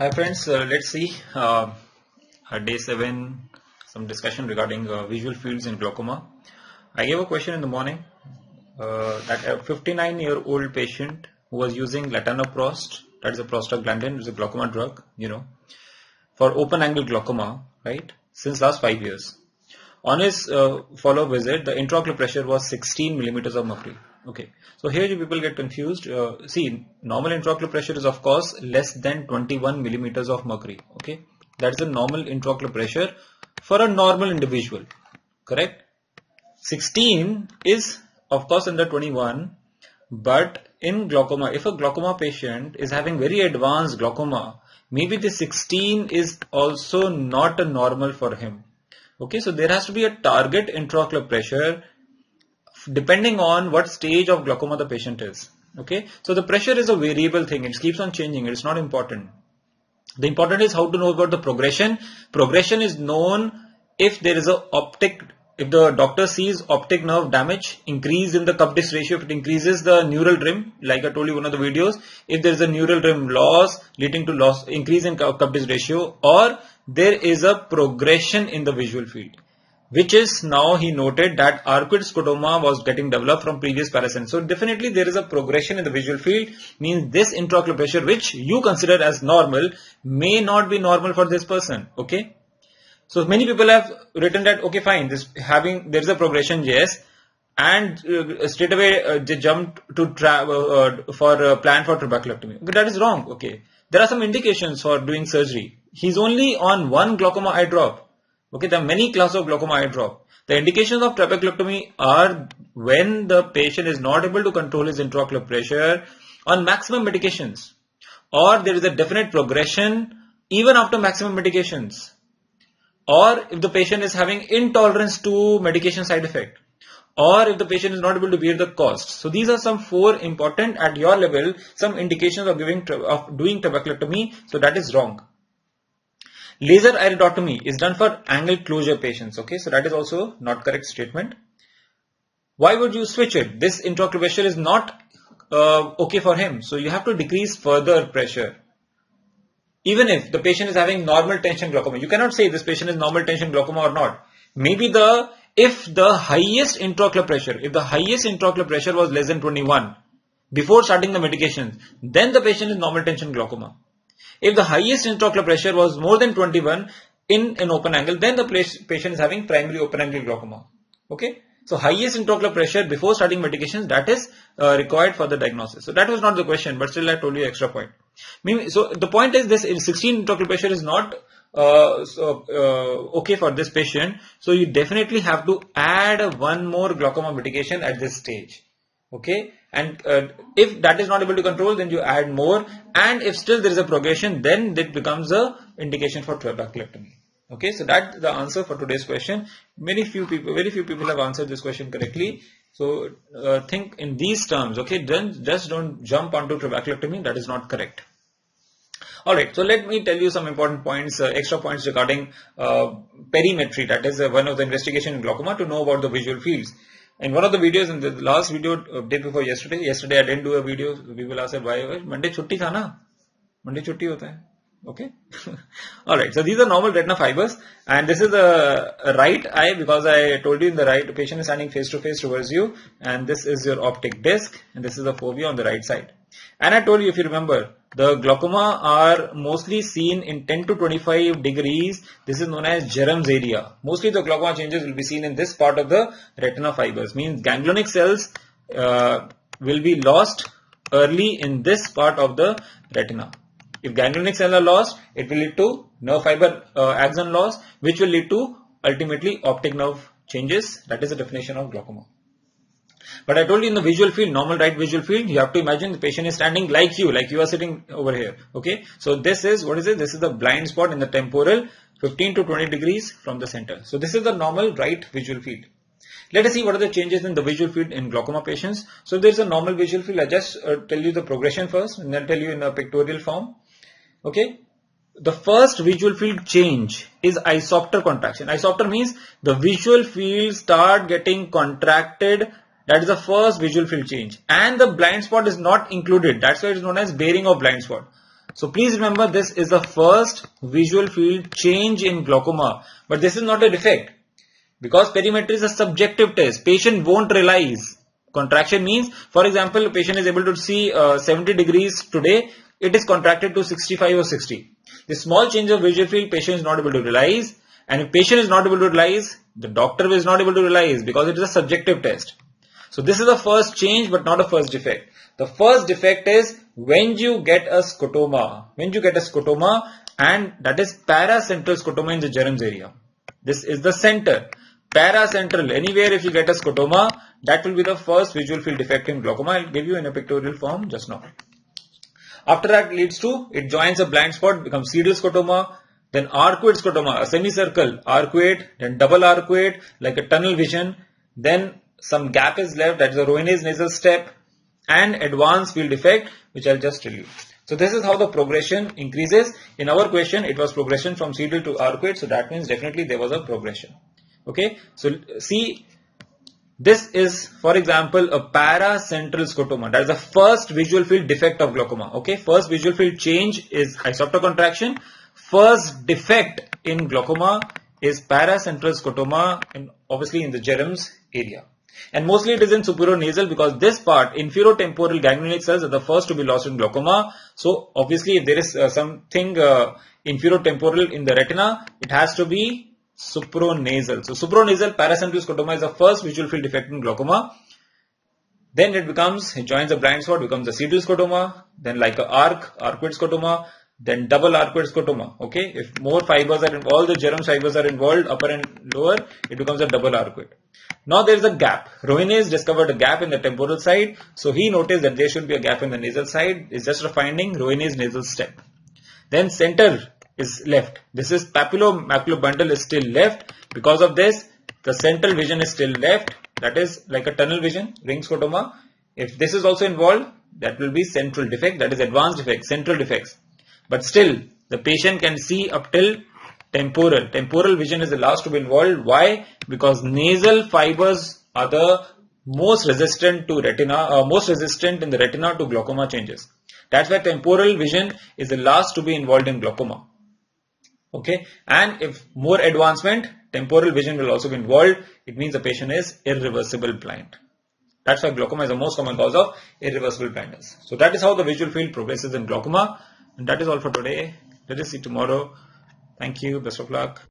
Hi friends, let's see day 7, some discussion regarding visual fields in glaucoma. I gave a question in the morning that a 59-year-old patient who was using latanoprost, that is a prostaglandin, which is a glaucoma drug, for open angle glaucoma, right, since last 5 years. On his follow-up visit, the intraocular pressure was 16 millimeters of mercury. Okay, so here you people get confused. See, normal intraocular pressure is of course less than 21 millimeters of mercury. Okay, that's the normal intraocular pressure for a normal individual. Correct? 16 is of course under 21, but in glaucoma, if a glaucoma patient is having very advanced glaucoma, maybe the 16 is also not a normal for him. Okay, so there has to be a target intraocular pressure depending on what stage of glaucoma the patient is. Okay, so the pressure is a variable thing. It keeps on changing. It's not important. The important is how to know about the progression. Progression is known if there is a if the doctor sees optic nerve damage, increase in the cup disc ratio, if it increases the neural rim, like I told you in one of the videos, if there is a neural rim loss leading to increase in cup disc ratio, or there is a progression in the visual field, which is now he noted that arcuate scotoma was getting developed from previous parasense. So definitely there is a progression in the visual field, means this intraocular pressure which you consider as normal may not be normal for this person. Okay, so many people have written that okay fine, there is a progression, yes, and straight away they jumped to for plan for trabeculectomy. Okay, that is wrong. Okay, there are some indications for doing surgery. He's only on one glaucoma eye drop. Okay, there are many classes of glaucoma eye drop. The indications of trabeculectomy are when the patient is not able to control his intraocular pressure on maximum medications, or there is a definite progression even after maximum medications, or if the patient is having intolerance to medication side effect, or if the patient is not able to bear the cost. So these are some 4 important at your level, some indications of doing trabeculectomy. So that is wrong. Laser iridotomy is done for angle closure patients. Okay, so that is also not correct statement. Why would you switch it? This intraocular pressure is not okay for him. So you have to decrease further pressure. Even if the patient is having normal tension glaucoma, you cannot say this patient is normal tension glaucoma or not. Maybe if the highest intraocular pressure was less than 21 before starting the medication, then the patient is normal tension glaucoma. If the highest intraocular pressure was more than 21 in an open angle, then the patient is having primary open angle glaucoma. Okay, so highest intraocular pressure before starting medications, that is required for the diagnosis. So that was not the question, but still I told you extra point. So the point is this: 16 intraocular pressure is not okay for this patient. So you definitely have to add one more glaucoma medication at this stage. Okay, and if that is not able to control, then you add more, and if still there is a progression, then it becomes a indication for trabeculectomy. Okay, so that's the answer for today's question. Very few people have answered this question correctly. So think in these terms. Okay, then just don't jump onto trabeculectomy. That is not correct. Alright, so let me tell you some important points, extra points regarding perimetry. That is one of the investigation in glaucoma to know about the visual fields. In one of the videos, in the last video, day before yesterday I didn't do a video. People asked why Monday chutti tha na? Monday chutti hota hai. Okay. Alright, so these are normal retina fibers, and this is the right eye, because I told you in the right, patient is standing face to face towards you, and this is your optic disc, and this is the fovea on the right side. And I told you, if you remember, the glaucoma are mostly seen in 10 to 25 degrees. This is known as Jerum's area. Mostly the glaucoma changes will be seen in this part of the retina fibers. Means ganglionic cells will be lost early in this part of the retina. If ganglionic cells are lost, it will lead to nerve fiber axon loss, which will lead to ultimately optic nerve changes. That is the definition of glaucoma. But I told you in the visual field, normal right visual field, you have to imagine the patient is standing like you are sitting over here. Okay, so this is, what is it? This is the blind spot in the temporal, 15 to 20 degrees from the center. So this is the normal right visual field. Let us see what are the changes in the visual field in glaucoma patients. So there is a normal visual field. I just tell you the progression first, and then tell you in a pictorial form. Okay, the first visual field change is isopter contraction. Isopter means the visual field start getting contracted. That is the first visual field change, and the blind spot is not included. That's why it is known as bearing of blind spot. So please remember, this is the first visual field change in glaucoma, but this is not a defect because perimetry is a subjective test. Patient won't realize. Contraction means, for example, a patient is able to see 70 degrees today, it is contracted to 65 or 60. The small change of visual field, patient is not able to realize, and if patient is not able to realize, the doctor is not able to realize because it is a subjective test. So this is the first change but not a first defect. The first defect is when you get a scotoma. When you get a scotoma, and that is paracentral scotoma in the germs area. This is the center. Paracentral, anywhere if you get a scotoma, that will be the first visual field defect in glaucoma. I'll give you in a pictorial form just now. After that leads to, it joins a blind spot, becomes cedral scotoma, then arcuate scotoma, a semicircle, arcuate, then double arcuate, like a tunnel vision, then some gap is left, that is a Roinez nasal step, and advanced field defect, which I'll just tell you. So this is how the progression increases. In our question, it was progression from cedral to arcuate, so that means definitely there was a progression. Okay, so see, this is, for example, a paracentral scotoma. That is the first visual field defect of glaucoma. Okay, first visual field change is isopter contraction. First defect in glaucoma is paracentral scotoma, and obviously in the germs area. And mostly it is in superior-nasal because this part, inferotemporal ganglionic cells, are the first to be lost in glaucoma. So obviously if there is something inferotemporal in the retina, it has to be supranasal. So supranasal paracentral scotoma is the first visual field defect in glaucoma. Then it joins the blind spot, becomes a cedral scotoma, then like a arcuate scotoma, then double arcuate scotoma. Okay, if more fibers are all the germ fibers are involved, upper and lower, it becomes a double arcuate. Now there is a gap. Roinez discovered a gap in the temporal side, so he noticed that there should be a gap in the nasal side. It's just a finding, Roinez nasal step. Then center is left. This is papillomacular bundle is still left. Because of this, the central vision is still left. That is like a tunnel vision, ring scotoma. If this is also involved, that will be central defect. That is advanced defect, central defects. But still, the patient can see up till temporal. Temporal vision is the last to be involved. Why? Because nasal fibers are the most resistant to retina, most resistant in the retina to glaucoma changes. That's why temporal vision is the last to be involved in glaucoma. Okay, and if more advancement, temporal vision will also be involved. It means the patient is irreversible blind. That's why glaucoma is the most common cause of irreversible blindness. So that is how the visual field progresses in glaucoma. And that is all for today. Let us see tomorrow. Thank you. Best of luck.